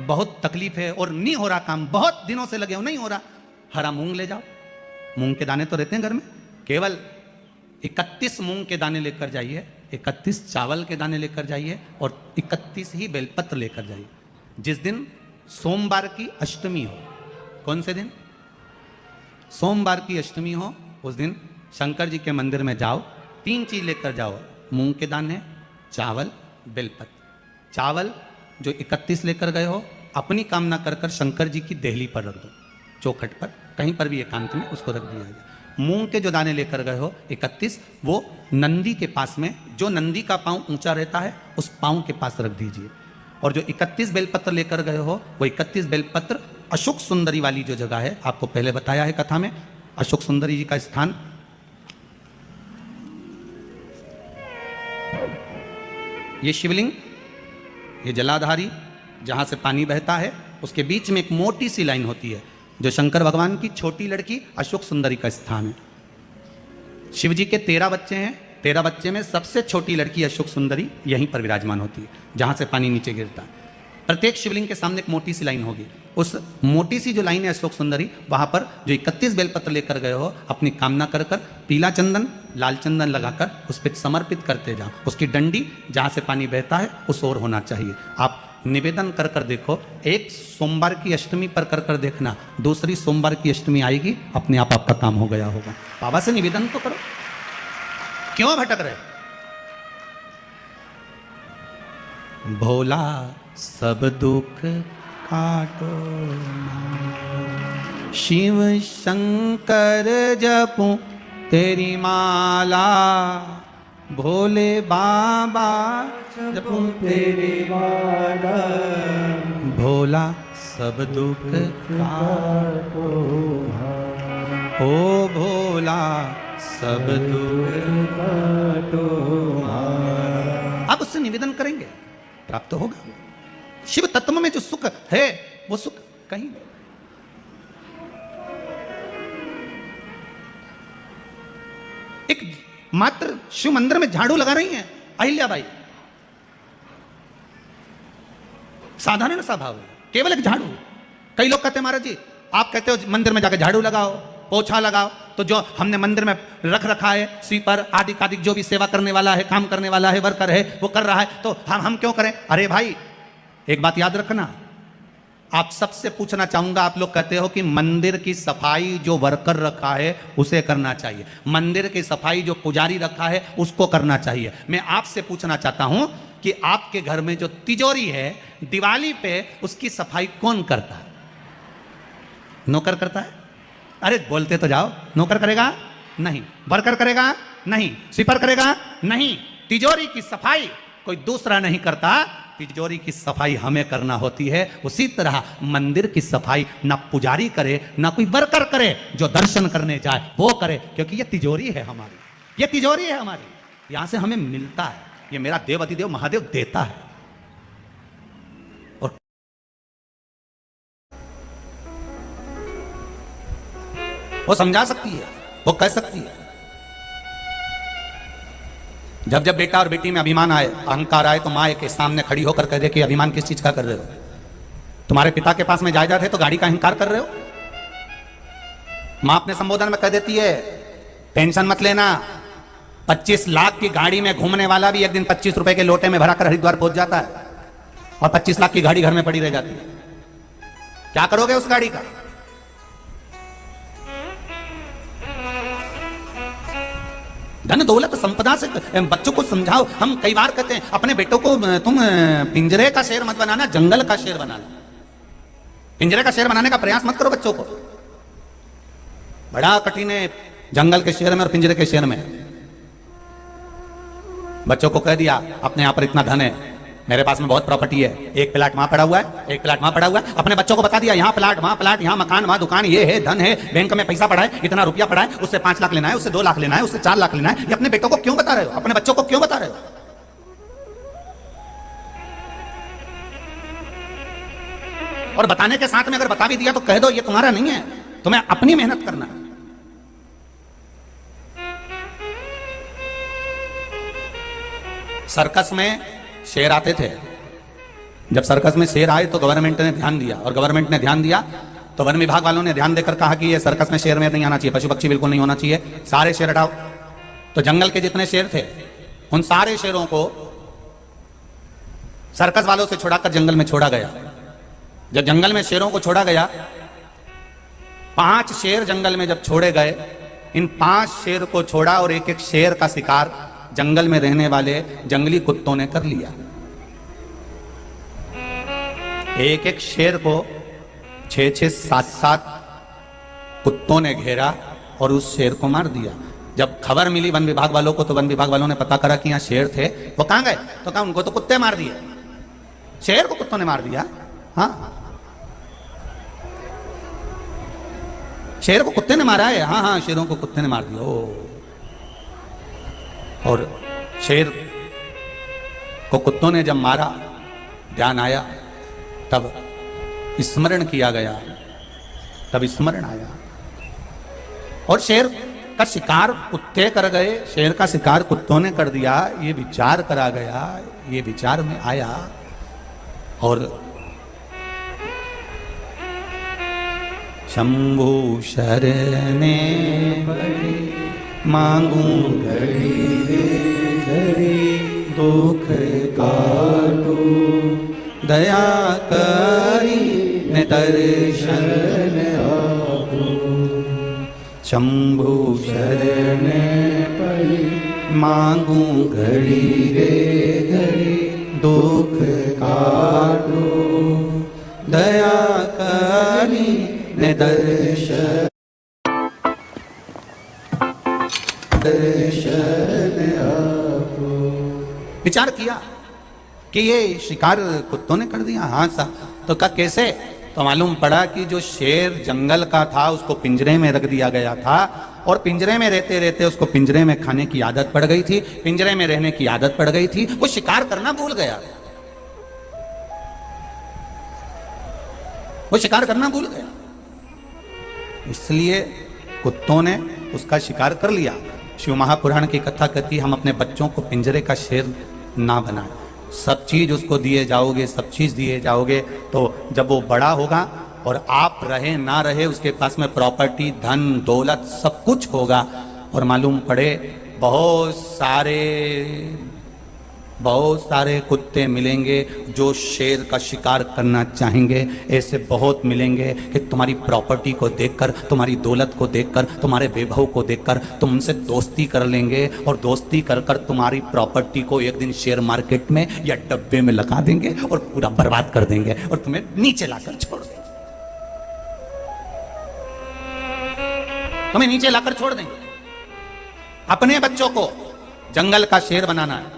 बहुत तकलीफ है और नहीं हो रहा काम, बहुत दिनों से लगे हो नहीं हो रहा, हरा मूंग ले जाओ। मूंग के दाने तो रहते हैं घर में, केवल 31 मूंग के दाने लेकर जाइए, 31 चावल के दाने लेकर जाइए और 31 ही बेलपत्र लेकर जाइए। जिस दिन सोमवार की अष्टमी हो, कौन से दिन? सोमवार की अष्टमी हो, उस दिन शंकर जी के मंदिर में जाओ, 3 चीज लेकर जाओ, मूंग के दाने, चावल, बेलपत्र। चावल जो 31 लेकर गए हो, अपनी कामना कर कर शंकर जी की देहली पर रख दो, चौखट पर, कहीं पर भी एकांत में उसको रख दिया जाए। मूंग के जो दाने लेकर गए हो 31, वो नंदी के पास में, जो नंदी का पांव ऊंचा रहता है उस पांव के पास रख दीजिए। और जो 31 बेलपत्र लेकर गए हो, वो 31 बेलपत्र अशोक सुंदरी वाली जो जगह है, आपको पहले बताया है कथा में, अशोक सुंदरी जी का स्थान, ये शिवलिंग, ये जलाधारी जहां से पानी बहता है, उसके बीच में एक मोटी सी लाइन होती है जो शंकर भगवान की छोटी लड़की अशोक सुंदरी का स्थान है। शिव जी के 13 बच्चे हैं, 13 बच्चे में सबसे छोटी लड़की अशोक सुंदरी यहीं पर विराजमान होती है जहां से पानी नीचे गिरता है। प्रत्येक शिवलिंग के सामने एक मोटी सी लाइन होगी, उस मोटी सी जो लाइन है अशोक सुंदरी, वहां पर जो 31 बेलपत्र लेकर गए हो, अपनी कामना कर कर पीला चंदन, लाल चंदन लगाकर उस पर समर्पित करते जाओ। उसकी डंडी जहां से पानी बहता है उस ओर होना चाहिए। आप निवेदन कर कर देखो, एक सोमवार की अष्टमी पर कर कर देखना, दूसरी सोमवार की अष्टमी आएगी, अपने आप आपका काम हो गया होगा। बाबा से निवेदन तो करो, क्यों भटक रहे? भोला सब दुख काटो, शिव शंकर जपू तेरी माला, भोले बाबा जपू तेरी माला, भोला सब दुख काटो, ओ भोला सब दुख काटो। अब उससे निवेदन करेंगे, प्राप्त होगा। शिव तत्व में जो सुख है वो सुख कहीं नहीं। एक मात्र शिव मंदिर में झाड़ू लगा रही हैं अहिल्याबाई, साधारण सा भाव है, केवल एक झाड़ू। कई लोग कहते हैं महाराज जी आप कहते हो मंदिर में जाकर झाड़ू लगाओ, पोछा लगाओ, तो जो हमने मंदिर में रख रखा है स्वीपर आदि आदि, जो भी सेवा करने वाला है, काम करने वाला है, वर्कर है, वो कर रहा है, तो हम क्यों करें? अरे भाई एक बात याद रखना, आप सबसे पूछना चाहूंगा, आप लोग कहते हो कि मंदिर की सफाई जो वर्कर रखा है उसे करना चाहिए, मंदिर की सफाई जो पुजारी रखा है उसको करना चाहिए। मैं आपसे पूछना चाहता हूं कि आपके घर में जो तिजोरी है, दिवाली पे उसकी सफाई कौन करता है? नौकर करता है? अरे बोलते तो जाओ। नौकर करेगा? नहीं। वर्कर करेगा? नहीं। स्वीपर करेगा? नहीं। तिजोरी की सफाई कोई दूसरा नहीं करता, तिजोरी की सफाई हमें करना होती है। उसी तरह मंदिर की सफाई ना पुजारी करे ना कोई वर्कर करे, जो दर्शन करने जाए वो करे, क्योंकि ये तिजोरी है हमारी, ये तिजोरी है हमारी, यहां से हमें मिलता है, ये मेरा देव अतिदेव महादेव देता है। और वो समझा सकती है, वो कह सकती है। जब जब बेटा और बेटी में अभिमान आए, अहंकार आए, तो माँ के सामने खड़ी होकर कह दे कि अभिमान किस चीज का कर रहे हो? तुम्हारे पिता के पास में जायदाद है तो गाड़ी का अहंकार कर रहे हो? माँ अपने संबोधन में कह देती है टेंशन मत लेना, 25 लाख की गाड़ी में घूमने वाला भी एक दिन 25 रुपए के लोटे में भराकर हरिद्वार पहुंच जाता है, और 25 लाख की गाड़ी घर में पड़ी रह जाती है। क्या करोगे उस गाड़ी का? धन दौलत संपदा से बच्चों को समझाओ। हम कई बार कहते हैं अपने बेटों को तुम पिंजरे का शेर मत बनाना, जंगल का शेर बनाना। पिंजरे का शेर बनाने का प्रयास मत करो बच्चों को, बड़ा कठिन है जंगल के शेर में और पिंजरे के शेर में। बच्चों को कह दिया अपने यहाँ पर इतना धन है, मेरे पास में बहुत प्रॉपर्टी है, एक प्लाट वहां पड़ा हुआ है, एक प्लाट वहां पड़ा हुआ है। अपने बच्चों को बता दिया यहाँ प्लाट, वहां प्लाट, यहाँ मकान, वहां दुकान, ये है, धन है, बैंक में पैसा पड़ा है, इतना रुपया पड़ा है, उससे 5 लाख लेना है, उससे 2 लाख लेना है, उससे 4 लाख लेना है। ये अपने बेटों को क्यों बता रहे हो? अपने बच्चों को क्यों बता रहे हो? और बताने के साथ में अगर बता भी दिया तो कह दो ये तुम्हारा नहीं है, तुम्हें अपनी मेहनत करना है। सर्कस में शेर आते थे, जब सर्कस में शेर आए तो गवर्नमेंट ने ध्यान दिया, और गवर्नमेंट ने ध्यान दिया तो वन विभाग वालों ने ध्यान देकर कहा कि ये सर्कस में शेर में नहीं आना चाहिए, पशु पक्षी बिल्कुल नहीं होना चाहिए, सारे शेर हटाओ। तो जंगल के जितने शेर थे उन सारे शेरों को सर्कस वालों से छुड़ाकर जंगल में छोड़ा गया। जब जंगल में शेरों को छोड़ा गया, 5 शेर जंगल में जब छोड़े गए, इन 5 शेर को छोड़ा और एक एक शेर का शिकार जंगल में रहने वाले जंगली कुत्तों ने कर लिया। एक एक शेर को 6-6, 7-7 कुत्तों ने घेरा और उस शेर को मार दिया। जब खबर मिली वन विभाग वालों को तो वन विभाग वालों ने पता करा कि यहाँ शेर थे। वो कहां गए? तो कहा उनको तो कुत्ते मार दिए, शेर को कुत्तों ने मार दिया। हाँ, शेर को कुत्ते ने मारा है। हाँ हाँ, शेरों को कुत्ते ने मार दिया। और शेर को कुत्तों ने जब मारा, ध्यान आया, तब स्मरण किया गया, तब स्मरण आया। और शेर का शिकार कुत्ते कर गए, शेर का शिकार कुत्तों ने कर दिया। ये विचार करा गया, ये विचार में आया और शंभु शरणे पड़ी मांगू घड़ी घड़ी दुख काटू दया करी ने दर्शन आपू। शंभु शरणे पड़ी मांगू घड़ी रे घड़ी दुख काटू दया करी ने दर्शन आपू। विचार किया कि ये शिकार कुत्तों ने कर दिया। हाँ साहब, तो कहा कैसे? तो मालूम पड़ा कि जो शेर जंगल का था उसको पिंजरे में रख दिया गया था, और पिंजरे में रहते रहते उसको पिंजरे में खाने की आदत पड़ गई थी, पिंजरे में रहने की आदत पड़ गई थी, वो शिकार करना भूल गया, वो शिकार करना भूल गया, इसलिए कुत्तों ने उसका शिकार कर लिया। शिव महापुराण की कथा कहती, हम अपने बच्चों को पिंजरे का शेर ना बनाए, सब चीज उसको दिए जाओगे, सब चीज दिए जाओगे, तो जब वो बड़ा होगा और आप रहे ना रहे, उसके पास में प्रॉपर्टी, धन, दौलत सब कुछ होगा, और मालूम पड़े बहुत सारे कुत्ते मिलेंगे जो शेर का शिकार करना चाहेंगे। ऐसे बहुत मिलेंगे कि तुम्हारी प्रॉपर्टी को देखकर, तुम्हारी दौलत को देखकर, तुम्हारे वैभव को देखकर तुम उनसे दोस्ती कर लेंगे, और दोस्ती कर कर तुम्हारी प्रॉपर्टी को एक दिन शेयर मार्केट में या डब्बे में लगा देंगे और पूरा बर्बाद कर देंगे और तुम्हें नीचे लाकर छोड़ देंगे, तुम्हें नीचे लाकर छोड़ देंगे। अपने बच्चों को जंगल का शेर बनाना है,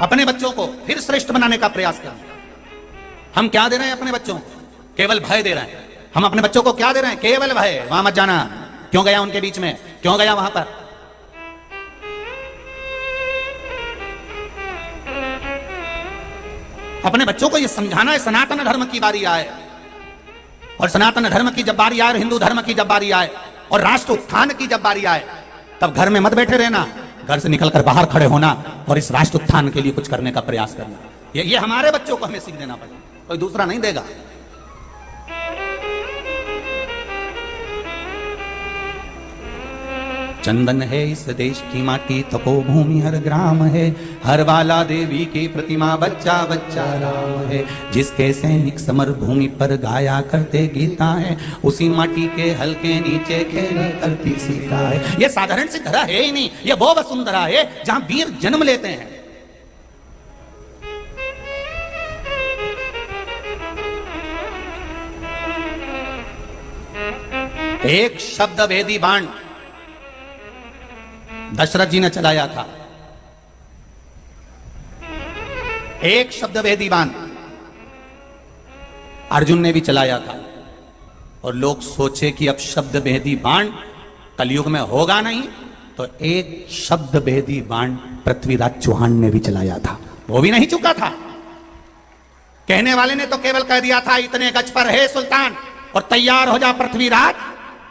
अपने बच्चों को फिर श्रेष्ठ बनाने का प्रयास करना। हम क्या दे रहे हैं अपने बच्चों को? केवल भय दे रहे हैं। हम अपने बच्चों को क्या दे रहे हैं? केवल भय। वहां मत जाना, क्यों गया उनके बीच में, क्यों गया वहां पर? अपने बच्चों को यह समझाना है सनातन धर्म की बारी आए, और सनातन धर्म की जब बारी आए, और हिंदू धर्म की जब बारी आए, और राष्ट्र उत्थान की जब बारी आए, तब घर में मत बैठे रहना, घर से निकलकर बाहर खड़े होना और इस राष्ट्र उत्थान के लिए कुछ करने का प्रयास करना। ये हमारे बच्चों को हमें सीख देना पड़ेगा, कोई दूसरा नहीं देगा। चंदन है इस देश की माटी, तपोभूमि हर ग्राम है, हर बाला देवी की प्रतिमा बच्चा बच्चा राम है, जिसके सैनिक समर भूमि पर गाया करते गीता है, उसी माटी के हल्के नीचे खेला करती सीता है। ये साधारण सी धरा है ही नहीं, ये वो वसुंधरा है जहां वीर जन्म लेते हैं। एक शब्द भेदी बाण दशरथ जी ने चलाया था, एक शब्द भेदी बाण अर्जुन ने भी चलाया था, और लोग सोचे कि अब शब्द भेदी बाण कलयुग में होगा नहीं, तो एक शब्द भेदी बाण पृथ्वीराज चौहान ने भी चलाया था, वो भी नहीं चुका था। कहने वाले ने तो केवल कह दिया था इतने गज पर है सुल्तान और तैयार हो जा पृथ्वीराज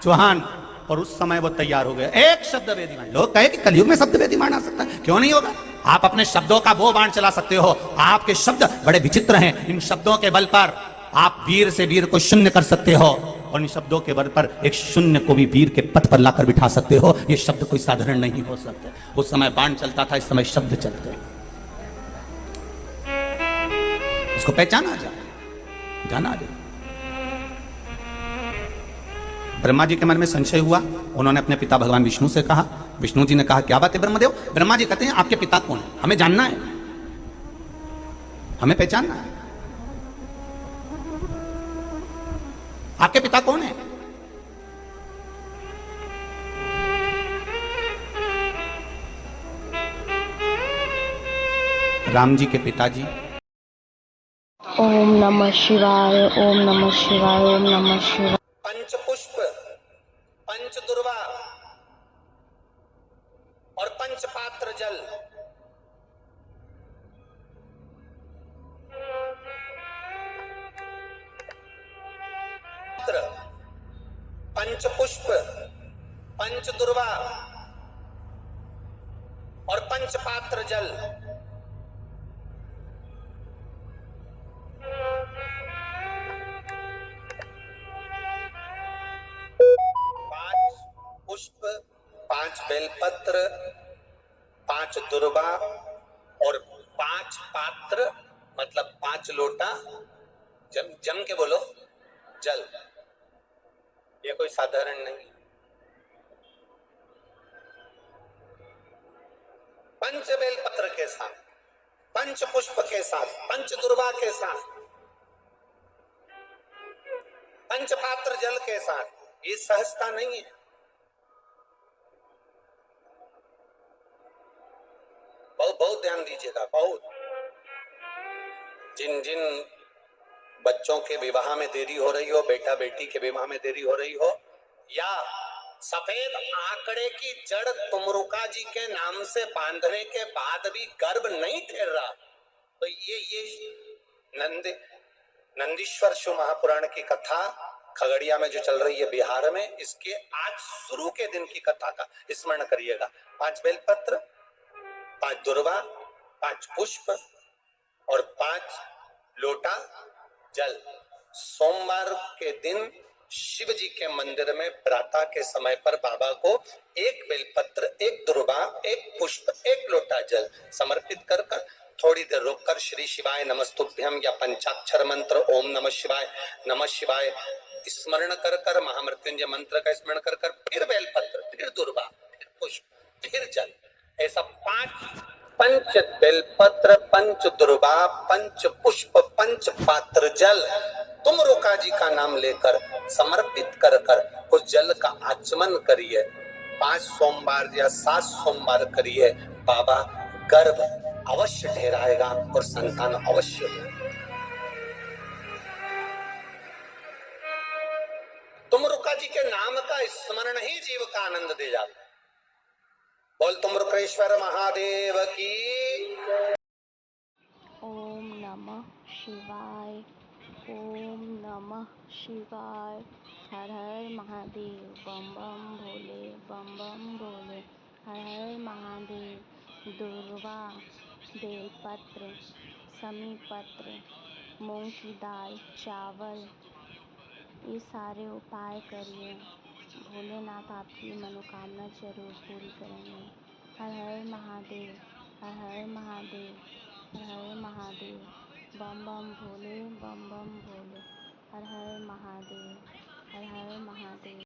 चौहान, और उस समय वो तैयार हो गए। एक शब्द भेदी बाण, लोग कहे कि कलयुग में शब्द भेदी बाण आ सकता है, क्यों नहीं होगा? आप अपने शब्दों का वो बाण चला सकते हो। आपके शब्द बड़े विचित्र हैं। इन शब्दों के बल पर आप वीर से वीर को शून्य कर सकते हो, और इन शब्दों के बल पर एक शून्य को भी वीर के पथ पर लाकर बिठा सकते हो। ये शब्द कोई साधारण नहीं हो सकते। उस समय बाण चलता था, इस समय शब्द चलते हैं। इसको पहचाना जाए, जाना जाए। ब्रह्मा जी के मन में संशय हुआ। उन्होंने अपने पिता भगवान विष्णु से कहा। विष्णु जी ने कहा, क्या बात है ब्रह्मदेव? ब्रह्मा जी कहते हैं, आपके पिता कौन है? हमें जानना है, हमें पहचानना है। आपके पिता कौन है? राम जी के पिताजी। ओम नमः शिवाय, ओम नमः शिवाय, ओम नमः शिवाय। पंच पुष्प, पंच दुर्वा और पंच पात्र जल। पंच पुष्प, पंच दुर्वा और पंच पात्र जल। पांच पुष्प, पांच बेलपत्र, पांच दुर्वा और पांच पात्र, मतलब पांच लोटा, जम के बोलो, जल। ये कोई साधारण नहीं। पंच बेलपत्र के साथ, पंच पुष्प के साथ, पंच दुर्वा के साथ, पंच पात्र जल के साथ, ये सहजता नहीं है। बहुत बहुत ध्यान दीजिएगा, बहुत। जिन जिन बच्चों के विवाह में देरी हो रही हो, बेटा बेटी के विवाह में देरी हो रही हो, या सफेद आंकड़े की जड़ तुमरुका जी के नाम से बांधने के बाद भी गर्भ नहीं ठहर रहा, तो ये नंदीश्वर शिव महापुराण की कथा खगड़िया में जो चल रही है बिहार में, इसके आज शुरू के दिन की कथा का स्मरण करिएगा। 5 बेलपत्र, 5 दुर्वा, 5 पुष्प और 5 लोटा जल। सोमवार के दिन शिव जी के मंदिर में प्रातः के समय पर बाबा को 1 बेलपत्र, 1 दुर्वा, 1 पुष्प, 1 लोटा जल समर्पित कर थोड़ी देर रुककर श्री शिवाय नमस्तुभ्यम या पंचाक्षर मंत्र ओम नमः शिवाय स्मरण कर महामृत्युंजय मंत्र का स्मरण कर फिर बेलपत्र, फिर दुर्वा, फिर पुष्प, फिर जल, ऐसा 5 पंच बेलपत्र, पंच दुर्वा, पंच पुष्प, पंच पात्र जल तुमरुका जी का नाम लेकर समर्पित कर उस जल का आचमन करिए। 5 सोमवार या 7 सोमवार करिए, बाबा गर्भ अवश्य ठहराएगा और संतान अवश्य होगा। तुमरुका जी के नाम का स्मरण ही जीव का आनंद दे जाता है। बोल तुमरुकेश्वर महादेव की। ओम नमः शिवाय, ओम नमः शिवाय। हर हर महादेव, बम बम भोले, बम बम भोले। हर हर महादेव। दुर्वा, बेलपत्र, समी पत्र, मूंग की दाल, चावल, ये सारे उपाय करिए। भोलेनाथ आपकी मनोकामना जरूर पूरी करेंगे। हर हर महादेव, हर हर महादेव, हर हर महादेव। बम बम भोले, बम बम भोले। हर हर महादेव, हर हर महादेव।